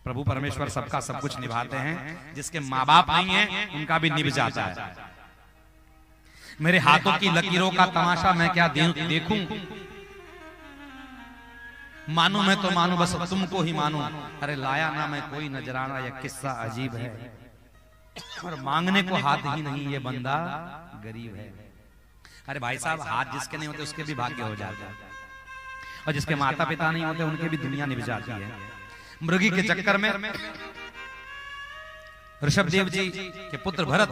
प्रभु परमेश्वर सबका सब कुछ निभाते हैं। जिसके माँ बाप नहीं है उनका भी निभ जाता है। मेरे हाथों की लकीरों का तमाशा मैं क्या देखूं, मानू मैं तो मानू, बस तुमको ही मानू। अरे लाया ना मैं कोई नजराना, यह किस्सा अजीब है। और मांगने को हाथ ही नहीं, ये बंदा गरीब है। अरे भाई साहब, हाथ जिसके नहीं होते उसके भी भाग्य हो जाते हैं, और जिसके माता पिता नहीं होते उनके भी दुनिया निभ जाती है। मृगी के चक्कर में ऋषभदेव जी के पुत्र भरत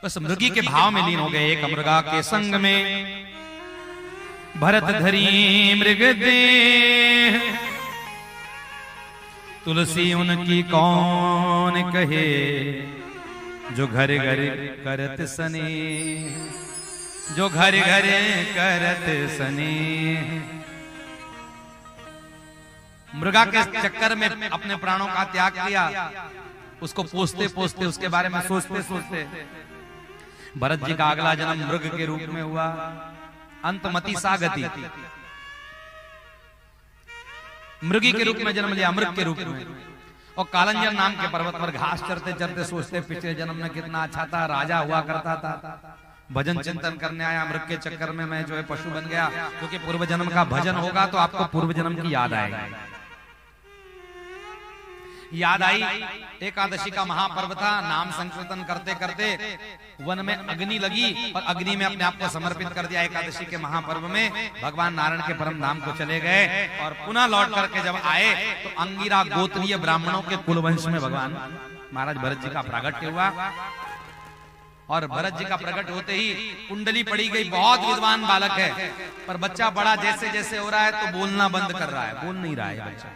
बस मृगी के भाव में लीन हो गए। एक मृगा के संग में भरत धरी मृग देह, तुलसी उनकी कौन कहे, जो घर घर करत सने, जो घर घर करत सने। मृगा के चक्कर में अपने प्राणों का त्याग किया, उसको पोसते पोसते, उसके बारे में सोचते सोचते भरत जी का अगला जन्म मृग के रूप में हुआ। अंतमति सागति, मृगी के रूप में जन्म लिया, मृग के रूप में। और कालंजर नाम के पर्वत पर घास चरते चरते सोचते पिछले जन्म में कितना अच्छा था, राजा हुआ करता था। भजन चिंतन करने आया, मृग के चक्कर में मैं जो है पशु बन गया। क्योंकि पूर्व जन्म का भजन होगा तो आपको पूर्व जन्म की याद आएगी। याद आई, एकादशी का महापर्व था। नाम संकीर्तन करते करते वन में अग्नि लगी और अग्नि में अपने आप को समर्पित कर दिया। एकादशी के महापर्व में भगवान नारायण के परम धाम को चले गए और पुनः लौट करके जब आए तो अंगिरा गोत्रीय ब्राह्मणों के कुलवंश में भगवान महाराज भरत जी का प्रागट्य हुआ। और भरत जी का प्रकट होते ही कुंडली पड़ी गई। बहुत विद्वान बालक है, पर बच्चा बड़ा जैसे जैसे हो रहा है तो बोलना बंद कर रहा है, बोल नहीं रहा है बच्चा,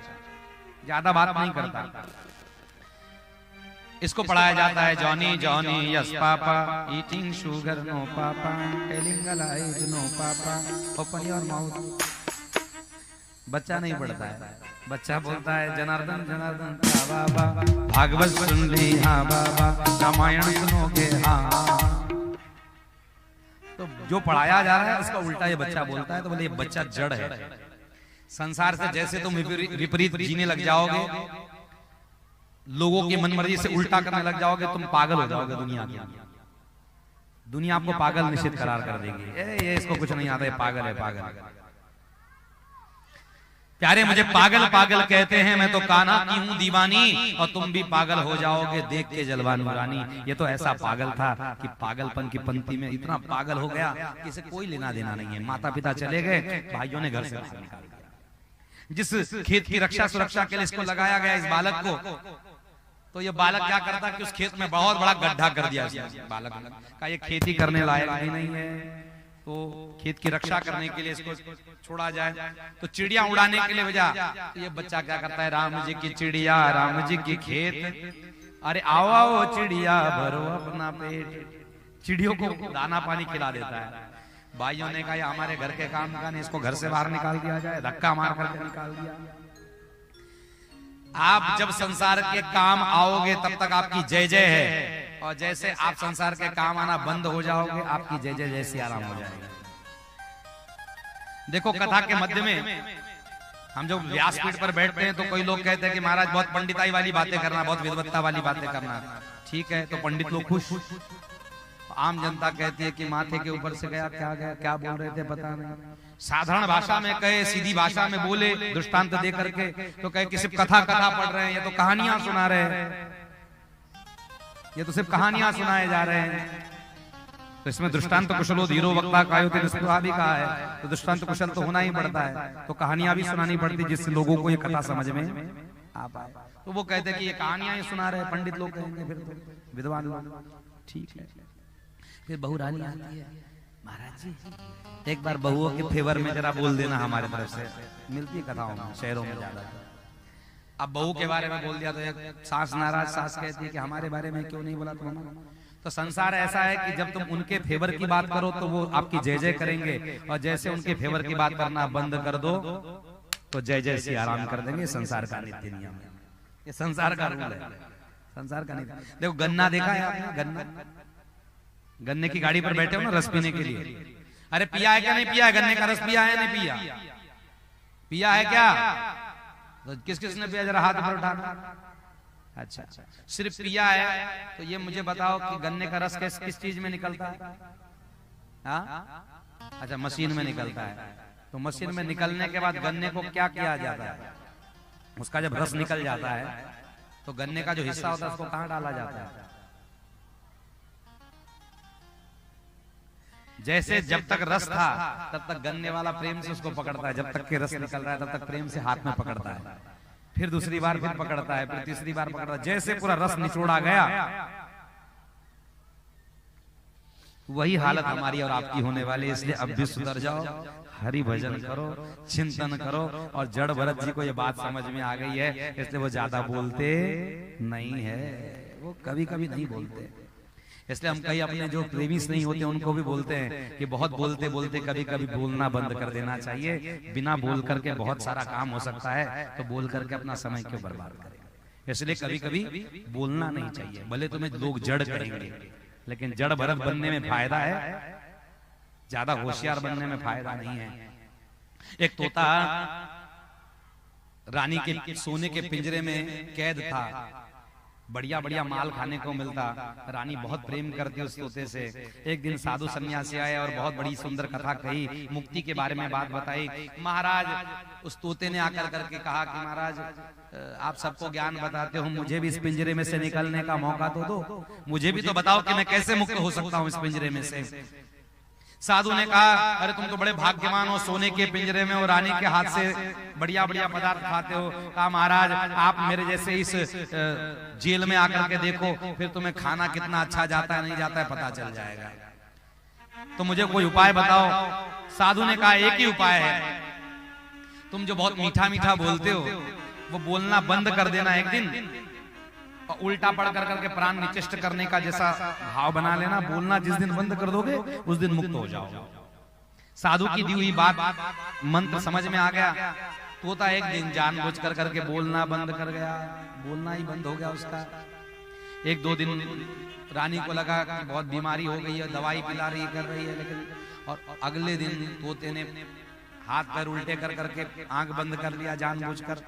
ज्यादा बात नहीं करता। इसको पढ़ाया जाता है Johnny Johnny yes papa, eating sugar no papa, telling lies no papa, open your mouth. बच्चा नहीं पढ़ता है, बच्चा बोलता है जनार्दन जनार्दन बाबा, भागवत सुन ली हाँ बाबा, रामायण सुनोगे हाँ। तो जो पढ़ाया जा रहा है उसका उल्टा ये बच्चा बोलता है। तो बोले ये बच्चा जड़ है। संसार से जैसे तुम विपरीत जीने लग जाओगे, लोगों की मनमर्जी से उल्टा करने लग जाओगे, तुम पागल हो जाओगे। दुनिया आपको पागल निश्चित करार कर देगी। ये इसको कुछ नहीं आता, है पागल है पागल। प्यारे मुझे पागल पागल कहते हैं, मैं तो कान्हा की हूं दीवानी, और तुम भी पागल हो जाओगे देख के जलवा नूरानी। ये तो ऐसा पागल था कि पागलपन की पंक्ति में इतना पागल हो गया कि इसे कोई लेना देना नहीं है। माता पिता चले गए, भाइयों ने घर से बाहर निकाल दिया। जिस खेत की रक्षा सुरक्षा के लिए इसको लगाया गया इस बालक को, तो ये बालक क्या करता कि उस खेत में बहुत बड़ा गड्ढा कर दिया बालक का। ये खेती करने लायक भी नहीं है, तो खेत की रक्षा करने के लिए इसको छोड़ा जाए। तो चिड़िया उड़ाने के लिए भेजा। तो ये बच्चा क्या करता है, राम जी की चिड़िया राम जी की खेत, अरे आओ आओ चिड़िया भरो अपना पेट। चिड़ियों को दाना पानी खिला देता है। भाइयों ने कहा हमारे घर के काम का नहीं, इसको घर से बाहर निकाल दिया जाए। धक्का मार करके निकाल दिया। आप जब संसार के काम आओगे तब तक आपकी जय जय है, और जैसे आप संसार के काम आना बंद हो जाओगे आपकी जय जय जैसी आराम हो जाएगी। देखो कथा के मध्य में हम जब व्यासपीठ पर बैठते हैं तो कोई लोग कहते हैं कि महाराज बहुत पंडिताई वाली बातें करना, बहुत विद्वत्ता वाली बातें करना। ठीक है, तो पंडित लोग खुश। आम जनता कहती है कि माथे के ऊपर से गया, क्या बोल रहे थे पता नहीं। साधारण भाषा में कहे, सीधी भाषा में बोले, दृष्टांत दे करके, तो कहे कि सिर्फ कथा पढ़ रहे हैं, ये तो कहानियां सुना रहे हैं, ये तो सिर्फ कहानियां सुनाए जा रहे हैं। तो इसमें दृष्टांत कुशलो धीरो वक्ता कायोति निष्ठुरा भी कहा है, तो दृष्टांत कुशल तो होना ही पड़ता है। तो कहानियां भी सुनानी पड़ती जिससे लोगों को ये कथा समझ में आ पाए। तो वो कहते हैं कि ये कहानियां ही सुना रहे, पंडित लोग कहेंगे, फिर तो विद्वान लोग। ठीक है, फिर बहू रानी आती है, महाराज जी एक बार बहुओं के फेवर में जरा बोल देना, हमारे तरफ से मिलती है कथाओं में, शहरों में ज्यादा। अब बहू के बारे में बोल दिया तो एक सास नाराज, सास कहती है कि हमारे बारे में क्यों नहीं बोला तुम। तो संसार ऐसा है कि जब तुम उनके फेवर की बात करो तो वो आपकी जय जय करेंगे, और जैसे उनके फेवर की बात करना बंद कर दो तो जय जय सी आराम कर देंगे। संसार का नित्य नियम है, ये संसार का रूल है, संसार का नित्य। देखो गन्ना देखा है आपने, गन्ना, गन्ने की गाड़ी पर बैठे हो ना रस पीने के लिए, अरे पिया है क्या नहीं पिया है, गन्ने का रस पिया है नहीं पिया, पिया है क्या, तो किस किस ने पिया, जरा हाथ पर उठाना। अच्छा, सिर्फ पिया है तो ये मुझे बताओ कि गन्ने का रस किस चीज में निकलता है? हाँ, अच्छा, मशीन में निकलता है। तो मशीन में निकलने के बाद गन्ने को क्या किया जाता है? उसका जब रस निकल जाता है तो गन्ने का जो हिस्सा होता है उसको कहां डाला जाता है? जैसे जब तक रस था तब तक गन्ने वाला प्रेम से उसको पकड़ता है, जब तक के रस निकल रहा है तब तक प्रेम से हाथ में पकड़ता है, फिर दूसरी बार फिर पकड़ता है, फिर तीसरी बार पकड़ता है। जैसे पूरा रस निचोड़ा गया, वही हालत हमारी और आपकी होने वाली। इसलिए अब भी सुधर जाओ, हरि भजन करो, चिंतन करो। और जड़ भरत जी को ये बात समझ में आ गई है, इसलिए वो ज्यादा बोलते नहीं है, वो कभी कभी नहीं बोलते। इसलिए हम कई अपने जो प्रेमी नहीं होते उनको भी बोलते हैं कि बहुत बोलते बोलते कभी कभी बोलना बंद कर देना चाहिए। बिना बोल करके बहुत सारा काम हो सकता है, तो बोल करके अपना समय क्यों बर्बाद करें। इसलिए कभी कभी बोलना नहीं चाहिए। भले तुम्हें लोग जड़ करेंगे, लेकिन जड़ भरत बनने में फायदा है, ज्यादा होशियार बनने में फायदा नहीं है। एक तोता रानी के सोने के पिंजरे में कैद था, बढ़िया बढ़िया माल खाने को मिलता। रानी बहुत प्रेम करती उस तोते से। एक दिन साधु सन्यासी आए और बहुत बड़ी सुंदर कथा कही, मुक्ति के बारे में बात बताई। महाराज, उस तोते ने आकर करके कहा कि महाराज, आप सबको ज्ञान बताते हो, मुझे भी इस पिंजरे में से निकलने का मौका तो दो, मुझे भी तो बताओ कि मैं कैसे मुक्त हो सकता हूँ इस पिंजरे में से। साधु ने कहा, अरे तुम तो बड़े भाग्यवान हो, सोने के पिंजरे में और रानी के हाथ से बढ़िया बढ़िया पदार्थ खाते हो। कहा, महाराज आप मेरे जैसे इस जेल में आकर के देखो, फिर तुम्हें खाना कितना अच्छा जाता है नहीं जाता है पता चल जाएगा, तो मुझे कोई उपाय बताओ। साधु ने कहा, एक ही उपाय है, तुम जो बहुत मीठा मीठा बोलते हो वो बोलना बंद कर देना एक दिन, और उल्टा पढ़ कर करके प्राण निचिष्ट करने का जैसा भाव बना लेना। बोलना जिस दिन बंद कर दोगे उस दिन मुक्त हो जाओ। साधु की दी हुई बात मंत्र समझ में आ गया। तोता एक दिन जानबूझ कर करके बोलना बंद कर गया, बोलना ही बंद हो गया उसका। एक दो दिन रानी को लगा कि बहुत बीमारी हो गई है, दवाई पिला रही कर रही है, लेकिन और अगले दिन तोते ने हाथ पैर उल्टे कर करके आंख बंद कर लिया जानबूझ कर।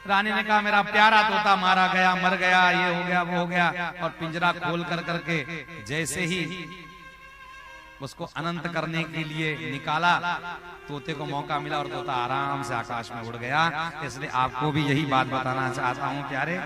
रानी ने कहा, मेरा प्यारा तोता मारा गया, मर गया, ये हो गया वो हो गया, और पिंजरा खोल कर करके जैसे ही उसको अनंत करने के लिए निकाला, तोते को मौका मिला और तोता आराम से आकाश में उड़ गया। इसलिए आपको भी यही बात बताना चाहता हूं प्यारे,